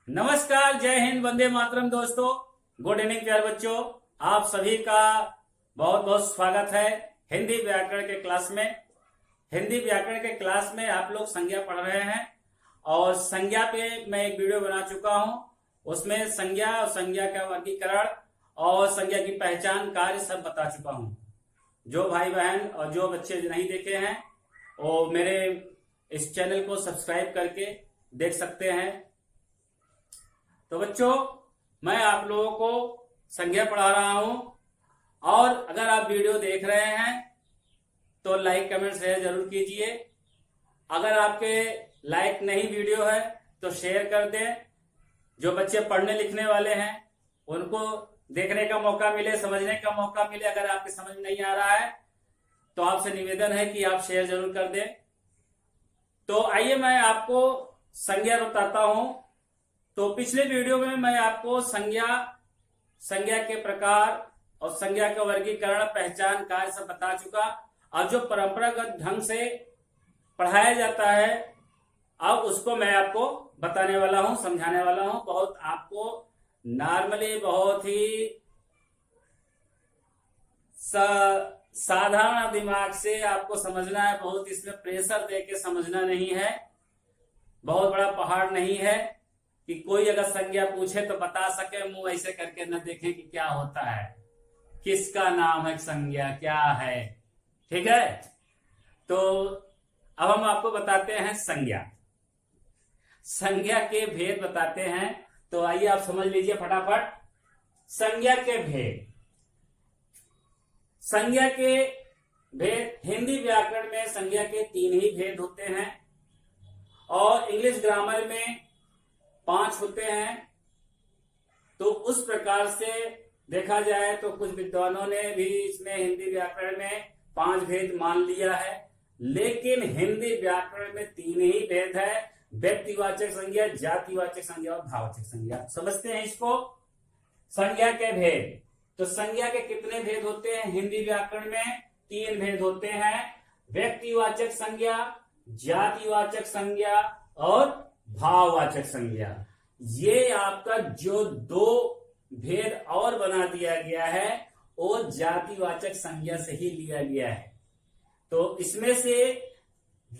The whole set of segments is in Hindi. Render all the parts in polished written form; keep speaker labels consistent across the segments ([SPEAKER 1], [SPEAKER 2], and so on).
[SPEAKER 1] नमस्कार, जय हिंद, वंदे मातरम। दोस्तों, गुड इवनिंग प्यारे बच्चों। आप सभी का बहुत बहुत स्वागत है हिंदी व्याकरण के क्लास में। हिंदी व्याकरण के क्लास में आप लोग संज्ञा पढ़ रहे हैं और संज्ञा पे मैं एक वीडियो बना चुका हूं। उसमें संज्ञा और संज्ञा का वर्गीकरण और संज्ञा की पहचान, कार्य सब बता चुका हूं। जो भाई बहन और जो बच्चे नहीं देखे हैं वो मेरे इस चैनल को सब्सक्राइब करके देख सकते हैं। तो बच्चों, मैं आप लोगों को संज्ञा पढ़ा रहा हूं और अगर आप वीडियो देख रहे हैं तो लाइक कमेंट शेयर जरूर कीजिए। अगर आपके लाइक नहीं वीडियो है तो शेयर कर दें। जो बच्चे पढ़ने लिखने वाले हैं उनको देखने का मौका मिले, समझने का मौका मिले। अगर आपके समझ नहीं आ रहा है तो आपसे निवेदन है कि आप शेयर जरूर कर दें। तो आइए मैं आपको संज्ञा बताता हूं। तो पिछले वीडियो में मैं आपको संज्ञा के प्रकार और संज्ञा का वर्गीकरण, पहचान, कार्य सब बता चुका। अब जो परंपरागत ढंग से पढ़ाया जाता है अब उसको मैं आपको बताने वाला हूं, समझाने वाला हूं। बहुत आपको नॉर्मली बहुत ही साधारण दिमाग से आपको समझना है। बहुत इसमें प्रेशर देके समझना नहीं है। बहुत बड़ा पहाड़ नहीं है कि कोई अगर संज्ञा पूछे तो बता सके, मुंह ऐसे करके न देखें कि क्या होता है, किसका नाम है, संज्ञा क्या है। ठीक है, तो अब हम आपको बताते हैं संज्ञा के भेद बताते हैं। तो आइए आप समझ लीजिए फटाफट। संज्ञा के भेद, संज्ञा के भेद हिंदी व्याकरण में संज्ञा के 3 ही भेद होते हैं और इंग्लिश ग्रामर में 5 होते हैं। तो उस प्रकार से देखा जाए तो कुछ विद्वानों ने भी इसमें हिंदी व्याकरण में 5 भेद मान लिया है, लेकिन हिंदी व्याकरण में 3 ही भेद है। व्यक्तिवाचक संज्ञा, जातिवाचक संज्ञा और भाववाचक संज्ञा। समझते हैं इसको। संज्ञा के भेद, तो संज्ञा के कितने भेद होते हैं हिंदी व्याकरण में? 3 भेद होते हैं। व्यक्तिवाचक संज्ञा, जातिवाचक संज्ञा और भाववाचक संज्ञा। ये आपका जो 2 भेद और बना दिया गया है वो जातिवाचक संज्ञा से ही लिया गया है। तो इसमें से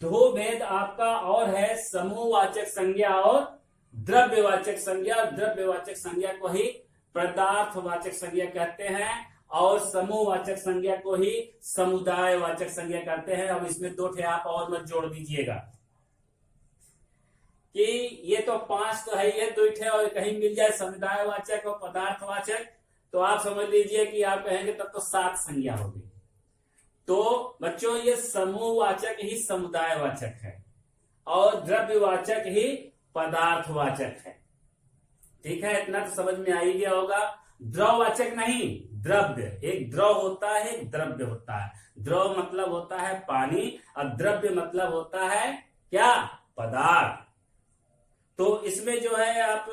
[SPEAKER 1] 2 भेद आपका और है, समूहवाचक संज्ञा और द्रव्यवाचक संज्ञा। द्रव्यवाचक संज्ञा को ही पदार्थवाचक संज्ञा कहते हैं और समूहवाचक संज्ञा को ही समुदायवाचक संज्ञा कहते हैं। अब इसमें 2 आप और मत जोड़ दीजिएगा कि ये तो 5 तो है, ये 2 और कहीं मिल जाए समुदायवाचक और पदार्थवाचक, तो आप समझ लीजिए कि आप कहेंगे तब तो 7 संज्ञा होगी। तो बच्चों, ये समूहवाचक ही समुदायवाचक है और द्रव्यवाचक ही पदार्थवाचक है। ठीक है, इतना तो समझ में आ ही गया होगा। द्रववाचक नहीं, द्रव्य। एक द्रव होता है, एक द्रव्य होता है। द्रव मतलब होता है पानी और द्रव्य मतलब होता है क्या? पदार्थ। तो इसमें जो है आप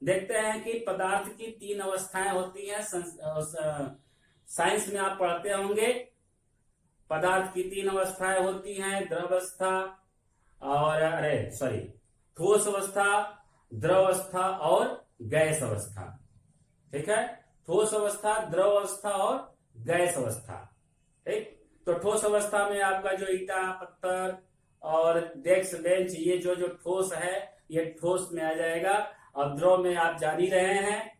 [SPEAKER 1] देखते हैं कि पदार्थ की 3 अवस्थाएं होती हैं। साइंस में आप पढ़ते होंगे। पदार्थ की 3 अवस्थाएं होती हैं, द्रवस्था और ठोस अवस्था, द्रव अवस्था और गैस अवस्था। ठीक है, ठोस अवस्था, द्रव अवस्था और गैस अवस्था। ठीक, तो ठोस अवस्था में आपका जो ईटा, पत्थर और डेस्क, बेंच, ये जो ठोस है ये ठोस में आ जाएगा। और द्रव में आप जान ही रहे हैं,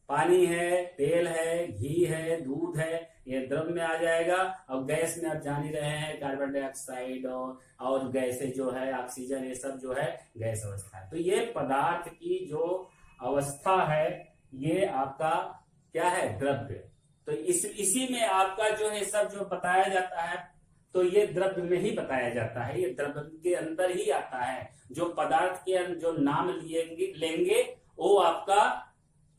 [SPEAKER 1] पानी है, तेल है, घी है, दूध है, ये द्रव में आ जाएगा। और गैस में आप जान ही रहे हैं, कार्बन डाइऑक्साइड और गैसें जो है, ऑक्सीजन, ये सब जो है गैस अवस्था है। तो ये पदार्थ की जो अवस्था है ये आपका क्या है? द्रव्य। तो इसी में आपका जो है सब जो बताया जाता है तो ये द्रव्य में ही बताया जाता है, ये द्रव्य के अंदर ही आता है। जो पदार्थ के जो नाम लेंगे वो आपका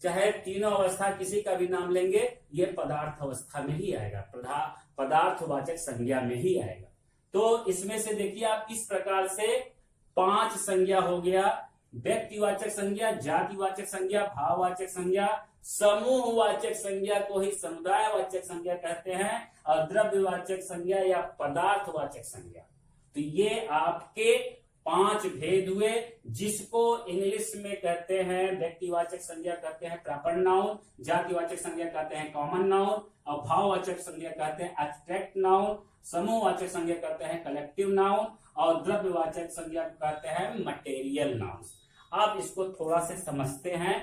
[SPEAKER 1] चाहे 3 अवस्था किसी का भी नाम लेंगे, ये पदार्थ अवस्था में ही आएगा, पदार्थवाचक संज्ञा में ही आएगा। तो इसमें से देखिए आप किस प्रकार से 5 संज्ञा हो गया। व्यक्तिवाचक संज्ञा, जातिवाचक संज्ञा, भाववाचक संज्ञा, समूहवाचक संज्ञा को ही समुदायवाचक संज्ञा कहते हैं और द्रव्यवाचक संज्ञा या पदार्थवाचक संज्ञा। तो ये आपके 5 भेद हुए, जिसको इंग्लिश में कहते हैं व्यक्तिवाचक संज्ञा कहते हैं प्रॉपर नाउन, जातिवाचक संज्ञा कहते हैं कॉमन नाउन, और भाववाचक संज्ञा कहते हैं एब्स्ट्रैक्ट नाउन, समूहवाचक संज्ञा कहते हैं कलेक्टिव नाउन, और द्रव्यवाचक संज्ञा कहते हैं मटेरियल नाउन। आप इसको थोड़ा से समझते हैं,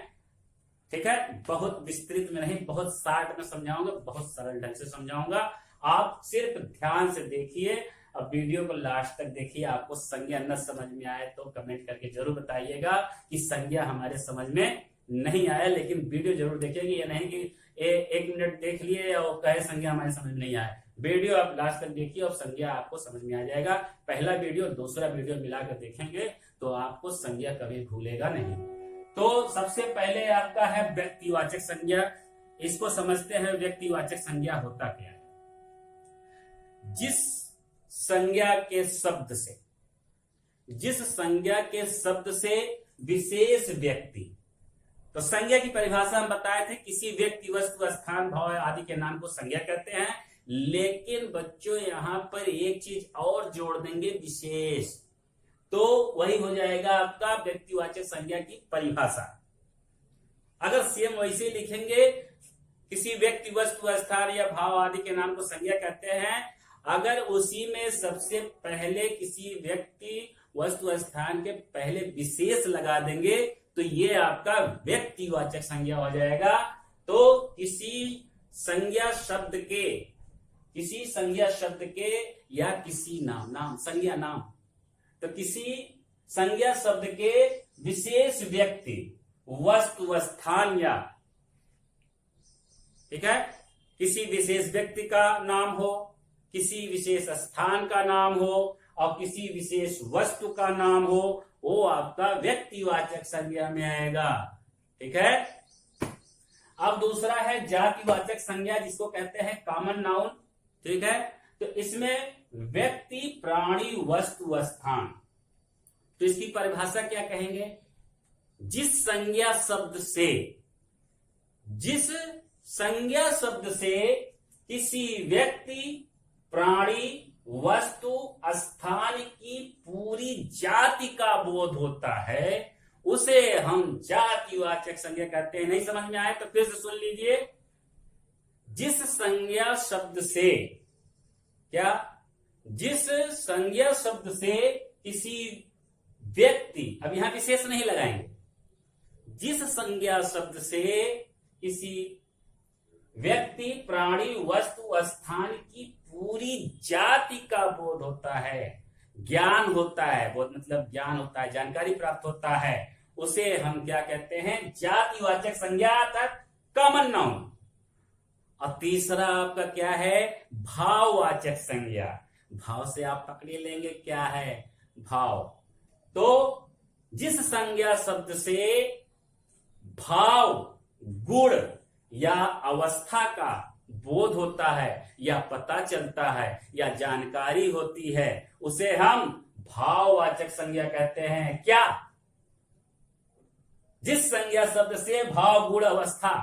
[SPEAKER 1] ठीक है, बहुत विस्तृत में नहीं, बहुत शार्ट में समझाऊंगा, बहुत सरल ढंग से समझाऊंगा। आप सिर्फ ध्यान से देखिए, अब वीडियो को लास्ट तक देखिए। आपको संज्ञा न समझ में आए तो कमेंट करके जरूर बताइएगा कि संज्ञा हमारे समझ में नहीं आया, लेकिन वीडियो जरूर देखिएगा। ये नहीं कि 1 मिनट देख लिए और कहे संज्ञा हमारे समझ में नहीं आया। वीडियो आप लास्ट तक देखिए और संज्ञा आपको समझ में आ जाएगा। पहला वीडियो दूसरा वीडियो मिलाकर देखेंगे तो आपको संज्ञा कभी भूलेगा नहीं। तो सबसे पहले आपका है व्यक्तिवाचक संज्ञा। इसको समझते हैं व्यक्तिवाचक संज्ञा होता क्या है। जिस संज्ञा के शब्द से विशेष व्यक्ति, तो संज्ञा की परिभाषा हम बताए थे, किसी व्यक्ति, वस्तु, स्थान, भाव आदि के नाम को संज्ञा कहते हैं। लेकिन बच्चों यहां पर एक चीज और जोड़ देंगे, विशेष, तो वही हो जाएगा आपका व्यक्तिवाचक संज्ञा की परिभाषा। अगर सेम वैसे लिखेंगे, किसी व्यक्ति, वस्तु, स्थान या भाव आदि के नाम को संज्ञा कहते हैं, अगर उसी में सबसे पहले किसी व्यक्ति, वस्तु, स्थान के पहले विशेष लगा देंगे तो ये आपका व्यक्तिवाचक संज्ञा हो जाएगा। तो किसी संज्ञा शब्द के या किसी नाम संज्ञा नाम, तो किसी संज्ञा शब्द के विशेष व्यक्ति, वस्तु, स्थान या, ठीक है, किसी विशेष व्यक्ति का नाम हो, किसी विशेष स्थान का नाम हो और किसी विशेष वस्तु का नाम हो, वो आपका व्यक्तिवाचक संज्ञा में आएगा, ठीक है। अब दूसरा है जातिवाचक संज्ञा, जिसको कहते हैं कॉमन नाउन, ठीक है। तो इसमें व्यक्ति, प्राणी, वस्तु, स्थान, तो इसकी परिभाषा क्या कहेंगे, जिस संज्ञा शब्द से किसी व्यक्ति, प्राणी, वस्तु, स्थान की पूरी जाति का बोध होता है, उसे हम जातिवाचक संज्ञा कहते हैं। नहीं समझ में आए तो फिर से सुन लीजिए। जिस संज्ञा शब्द से किसी व्यक्ति, अब यहां विशेष नहीं लगाएंगे, जिस संज्ञा शब्द से किसी व्यक्ति, प्राणी, वस्तु, स्थान की पूरी जाति का बोध होता है, ज्ञान होता है, बोध मतलब ज्ञान होता है, जानकारी प्राप्त होता है, उसे हम क्या कहते हैं, जातिवाचक संज्ञा अर्थात कॉमन नाउन। और तीसरा आपका क्या है, भाववाचक संज्ञा। भाव से आप पकड़ लेंगे क्या है भाव। तो जिस संज्ञा शब्द से भाव, गुण या अवस्था का बोध होता है या पता चलता है या जानकारी होती है, उसे हम भाववाचक संज्ञा कहते हैं। क्या, जिस संज्ञा शब्द से भाव, गुण, अवस्था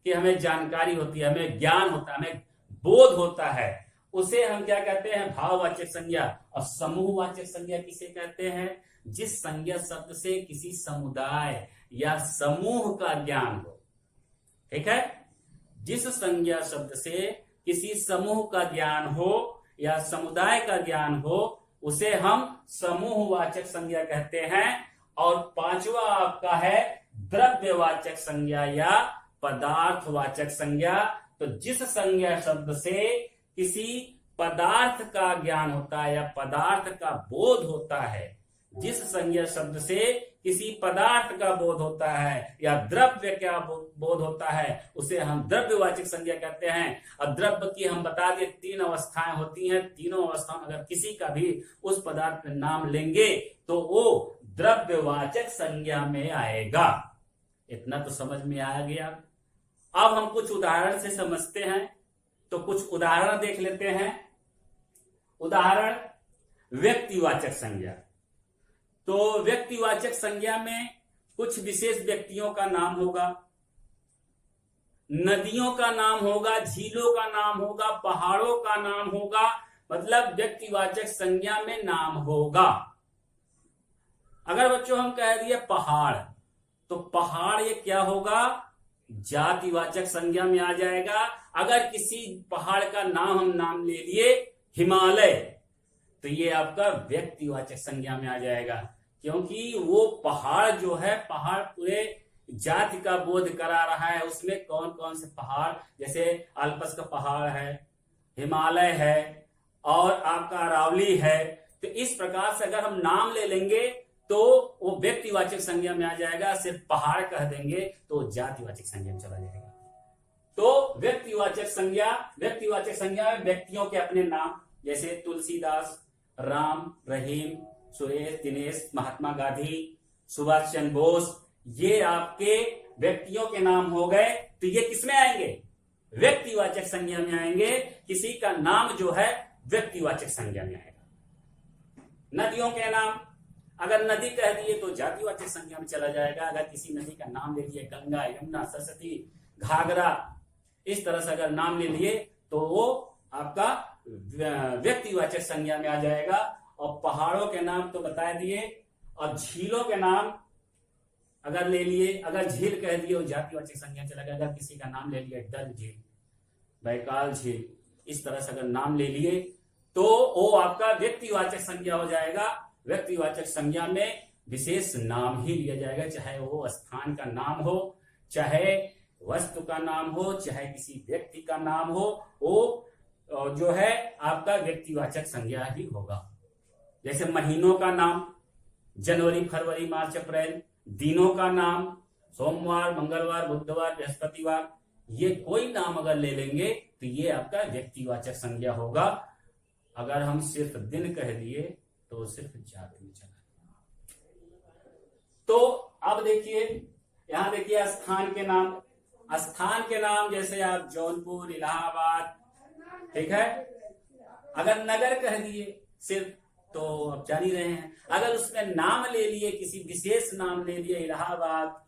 [SPEAKER 1] की हमें जानकारी होती है, हमें ज्ञान होता है, हमें बोध होता है, उसे हम क्या कहते हैं, भाववाचक संज्ञा। और समूहवाचक संज्ञा किसे कहते हैं, जिस संज्ञा शब्द से किसी समुदाय या समूह का ज्ञान हो, ठीक है। जिस संज्ञा शब्द से किसी समूह का ज्ञान हो या समुदाय का ज्ञान हो, उसे हम समूहवाचक संज्ञा कहते हैं। और पांचवा आपका है द्रव्यवाचक संज्ञा या पदार्थवाचक संज्ञा। तो जिस संज्ञा शब्द से किसी पदार्थ का ज्ञान होता है या पदार्थ का बोध होता है, जिस संज्ञा शब्द से किसी पदार्थ का बोध होता है या द्रव्य का बोध होता है, उसे हम द्रव्यवाचक संज्ञा कहते हैं। और द्रव्य की हम बता दें 3 अवस्थाएं होती हैं। तीनों अवस्थाओं में अगर किसी का भी उस पदार्थ में नाम लेंगे तो वो द्रव्यवाचक संज्ञा में आएगा। इतना तो समझ में आ गया। अब हम कुछ उदाहरण से समझते हैं, तो कुछ उदाहरण देख लेते हैं। उदाहरण, व्यक्तिवाचक संज्ञा। तो व्यक्तिवाचक संज्ञा में कुछ विशेष व्यक्तियों का नाम होगा, नदियों का नाम होगा, झीलों का नाम होगा, पहाड़ों का नाम होगा, मतलब व्यक्तिवाचक संज्ञा में नाम होगा। अगर बच्चों हम कह दिए पहाड़, तो पहाड़ ये क्या होगा, जातिवाचक संज्ञा में आ जाएगा। अगर किसी पहाड़ का हम नाम ले लिए हिमालय, तो ये आपका व्यक्तिवाचक संज्ञा में आ जाएगा, क्योंकि वो पहाड़ जो है, पहाड़ पूरे जाति का बोध करा रहा है। उसमें कौन कौन से पहाड़, जैसे अल्पस का पहाड़ है, हिमालय है और आपका अरावली है। तो इस प्रकार से अगर हम नाम ले लेंगे तो वो व्यक्तिवाचक संज्ञा में आ जाएगा। सिर्फ पहाड़ कह देंगे तो जातिवाचक संज्ञा में चला जाएगा। तो व्यक्तिवाचक संज्ञा में व्यक्तियों के अपने नाम, जैसे तुलसीदास, राम, रहीम, सुरेश, दिनेश, महात्मा गांधी, सुभाष चंद्र बोस, ये आपके व्यक्तियों के नाम हो गए। तो ये किसमें आएंगे, व्यक्तिवाचक संज्ञा में आएंगे। किसी का नाम जो है व्यक्तिवाचक संज्ञा में आएगा। नदियों के नाम, अगर नदी कह दिए तो जातिवाचक संज्ञा में चला जाएगा। अगर किसी नदी का नाम ले लिए, गंगा, यमुना, सरस्वती, घाघरा, इस तरह से अगर नाम ले लिए तो वो आपका व्यक्तिवाचक संज्ञा में आ जाएगा। और पहाड़ों के नाम तो बता दिए, और झीलों के नाम अगर ले लिए, अगर झील कह दिए वो जातिवाचक संज्ञा चला गया। अगर किसी का नाम ले लिया, डल झील, बैकाल झील, इस तरह से अगर नाम ले लिए तो वो आपका व्यक्तिवाचक संज्ञा हो जाएगा। व्यक्तिवाचक संज्ञा में विशेष नाम ही लिया जाएगा, चाहे वो स्थान का नाम हो, चाहे वस्तु का नाम हो, चाहे किसी व्यक्ति का नाम हो, वो जो है आपका व्यक्तिवाचक संज्ञा ही होगा। जैसे महीनों का नाम, जनवरी, फरवरी, मार्च, अप्रैल। दिनों का नाम, सोमवार, मंगलवार, बुधवार, बृहस्पतिवार। ये कोई नाम अगर ले लेंगे तो ये आपका व्यक्तिवाचक संज्ञा होगा। अगर हम सिर्फ दिन कह दिए तो सिर्फ जाति में चला। तो अब देखिए, यहां देखिए स्थान के नाम। स्थान के नाम जैसे आप जौनपुर, इलाहाबाद, ठीक है। अगर नगर कह दिए सिर्फ, तो आप जान ही रहे हैं। अगर उसमें नाम ले लिए, किसी विशेष नाम ले लिए, इलाहाबाद,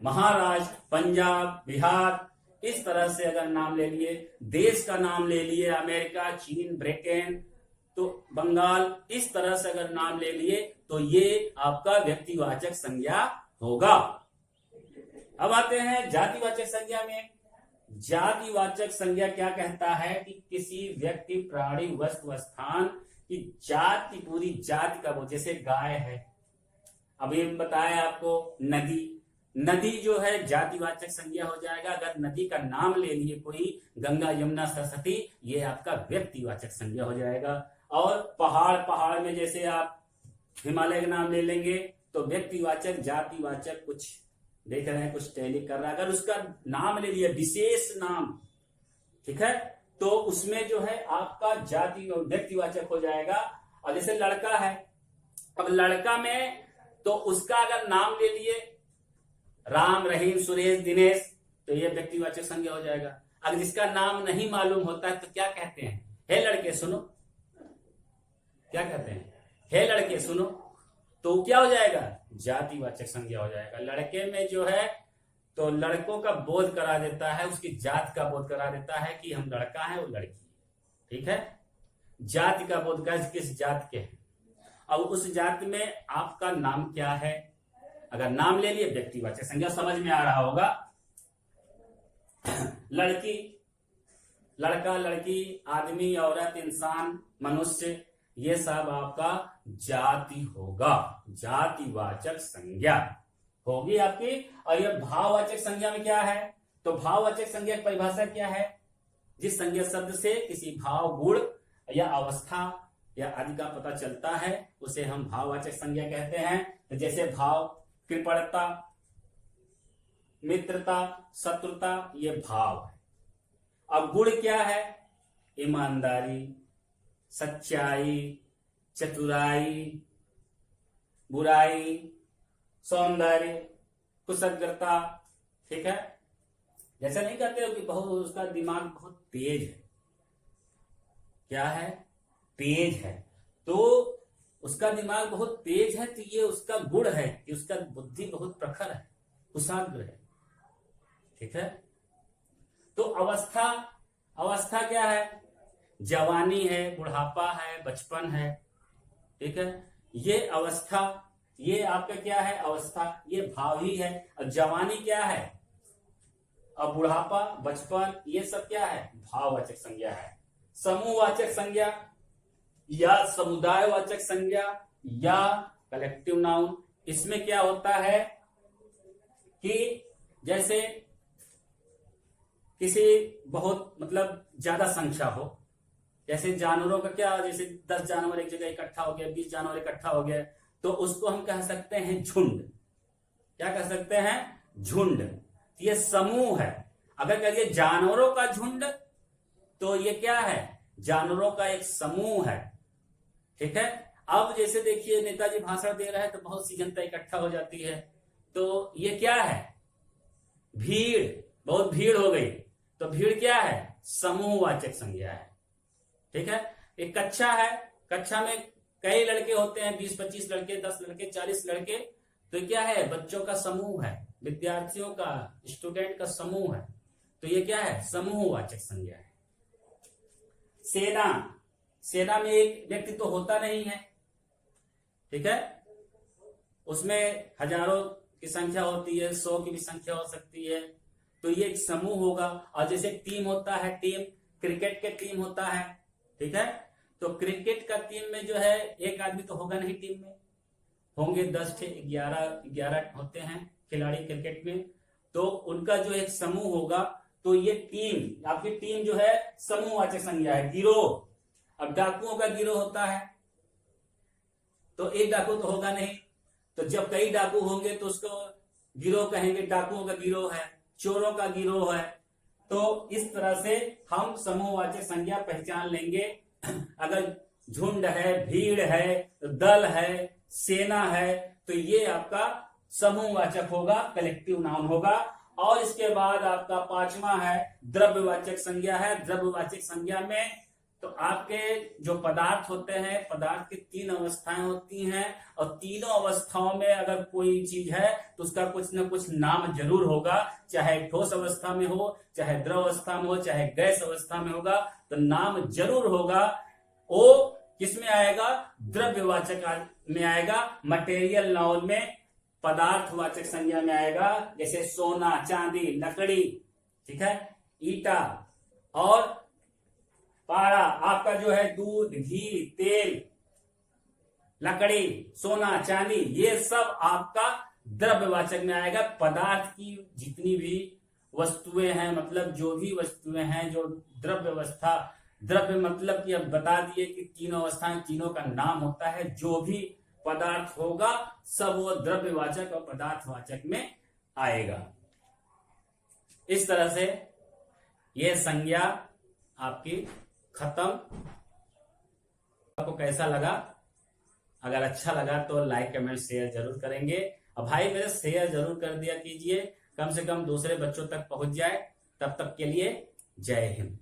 [SPEAKER 1] महाराष्ट्र, पंजाब, बिहार, इस तरह से अगर नाम ले लिए, देश का नाम ले लिए, अमेरिका, चीन, ब्रिटेन, तो बंगाल, इस तरह से अगर नाम ले लिए तो ये आपका व्यक्तिवाचक संज्ञा होगा। अब आते हैं जातिवाचक संज्ञा में। जातिवाचक संज्ञा क्या कहता है कि किसी व्यक्ति, प्राणी, वस्तु, स्थान की जाति, पूरी जाति का वो, जैसे गाय है, अभी बताया आपको, नदी जो है जातिवाचक संज्ञा हो जाएगा। अगर नदी का नाम ले लिए कोई, गंगा, यमुना, सरस्वती, ये आपका व्यक्तिवाचक संज्ञा हो जाएगा। और पहाड़ में जैसे आप हिमालय का नाम ले लेंगे तो व्यक्तिवाचक, जातिवाचक, कुछ देख रहे हैं, कुछ टैली कर रहा है। अगर उसका नाम ले लिया, विशेष नाम, ठीक है, तो उसमें जो है आपका जाति और व्यक्तिवाचक हो जाएगा। और जैसे लड़का है, अब लड़का में तो उसका अगर नाम ले लिए, राम, रहीम, सुरेश, दिनेश, तो ये व्यक्तिवाचक संज्ञा हो जाएगा। अगर जिसका नाम नहीं मालूम होता है तो क्या कहते हैं, हे लड़के सुनो, क्या कहते हैं, हे लड़के सुनो, तो क्या हो जाएगा, जातिवाचक संज्ञा हो जाएगा। लड़के में जो है तो लड़कों का बोध करा देता है, उसकी जात का बोध करा देता है कि हम लड़का है, वो लड़की है, ठीक है। जाति का बोध कर किस जात के हैं। अब उस जात में आपका नाम क्या है, अगर नाम ले लिए व्यक्तिवाचक संज्ञा, समझ में आ रहा होगा। लड़की, लड़का, लड़की, आदमी, औरत, इंसान, मनुष्य, ये सब आपका जाति होगा, जातिवाचक संज्ञा होगी आपकी। और ये भाववाचक संज्ञा में क्या है, तो भाववाचक संज्ञा की परिभाषा क्या है, जिस संज्ञा शब्द से किसी भाव, गुण या अवस्था या आदि का पता चलता है उसे हम भाववाचक संज्ञा कहते हैं। तो जैसे भाव, कृपणता, मित्रता, शत्रुता, ये भाव है। अब गुण क्या है, ईमानदारी, सच्चाई, चतुराई, बुराई, सौंदर्य, कुशलता, ठीक है। जैसा नहीं कहते हो कि बहुत उसका दिमाग बहुत तेज है, क्या है, तेज है, तो उसका दिमाग बहुत तेज है, तो ये उसका गुण है कि उसका बुद्धि बहुत प्रखर है, कुशाग्र है, ठीक है। तो अवस्था, अवस्था क्या है, जवानी है, बुढ़ापा है, बचपन है, ठीक है, ये अवस्था ये आपका क्या है, अवस्था, ये भाव ही है। और जवानी क्या है, अब बुढ़ापा, बचपन, ये सब क्या है, भाववाचक संज्ञा है। समूहवाचक संज्ञा या समुदायवाचक संज्ञा या कलेक्टिव नाउन, इसमें क्या होता है कि जैसे किसी बहुत मतलब ज्यादा संख्या हो, जैसे जानवरों का क्या, जैसे 10 जानवर एक जगह इकट्ठा हो गया, 20 जानवर इकट्ठा हो गया, तो उसको हम कह सकते हैं झुंड। क्या कह सकते हैं, झुंड। ये समूह है। अगर कहिए जानवरों का झुंड, तो ये क्या है, जानवरों का एक समूह है। ठीक है। अब जैसे देखिए नेताजी भाषण दे रहे हैं तो बहुत सी जनता इकट्ठा हो जाती है, तो ये क्या है, भीड़, बहुत भीड़ हो गई, तो भीड़ क्या है, समूहवाचक संज्ञा है। ठीक है। एक कक्षा है, कक्षा में कई लड़के होते हैं, 20-25 लड़के, 10 लड़के, 40 लड़के, तो क्या है, बच्चों का समूह है, विद्यार्थियों का, स्टूडेंट का समूह है, तो ये क्या है, समूहवाचक संज्ञा है। सेना, सेना में एक व्यक्ति तो होता नहीं है, ठीक है, उसमें हजारों की संख्या होती है, 100 की भी संख्या हो सकती है, तो ये एक समूह होगा। और जैसे टीम होता है, टीम, क्रिकेट के टीम होता है, ठीक है, तो क्रिकेट का टीम में जो है एक आदमी तो होगा नहीं, टीम में होंगे 10 से 11 होते हैं खिलाड़ी क्रिकेट में, तो उनका जो एक समूह होगा, तो ये टीम, आपकी टीम जो है समूहवाचक संज्ञा है। गिरोह, अब डाकुओं का गिरोह होता है, तो एक डाकू तो होगा नहीं, तो जब कई डाकू होंगे तो उसको गिरोह कहेंगे, डाकुओं का गिरोह है, चोरों का गिरोह है। तो इस तरह से हम समूहवाचक संज्ञा पहचान लेंगे। अगर झुंड है, भीड़ है, दल है, सेना है, तो ये आपका समूहवाचक होगा, कलेक्टिव नाउन होगा। और इसके बाद आपका 5वां है द्रव्यवाचक संज्ञा है। द्रव्यवाचक संज्ञा में तो आपके जो पदार्थ होते हैं, पदार्थ की 3 अवस्थाएं होती हैं, और तीनों अवस्थाओं में अगर कोई चीज है तो उसका कुछ न कुछ नाम जरूर होगा, चाहे ठोस अवस्था में हो, चाहे द्रव अवस्था में हो, चाहे गैस अवस्था में होगा, तो नाम जरूर होगा। वो किसमें आएगा, द्रव्यवाचक में आएगा, मटेरियल नाउन में, पदार्थवाचक संज्ञा में आएगा, जैसे सोना, चांदी, लकड़ी, ठीक है, ईटा और पारा, आपका जो है दूध, घी, तेल, लकड़ी, सोना, चांदी, ये सब आपका द्रव्यवाचक में आएगा। पदार्थ की जितनी भी वस्तुएं हैं, मतलब जो भी वस्तुएं हैं जो द्रव्य अवस्था, द्रव्य मतलब कि अब बता दिए कि तीनों अवस्थाएं, तीनों का नाम होता है, जो भी पदार्थ होगा सब वो द्रव्यवाचक और पदार्थवाचक में आएगा। इस तरह से ये संज्ञा आपकी खत्म। आपको कैसा लगा, अगर अच्छा लगा तो लाइक, कमेंट, शेयर जरूर करेंगे। और भाई मेरे शेयर जरूर कर दिया कीजिए, कम से कम दूसरे बच्चों तक पहुंच जाए। तब तक के लिए जय हिंद।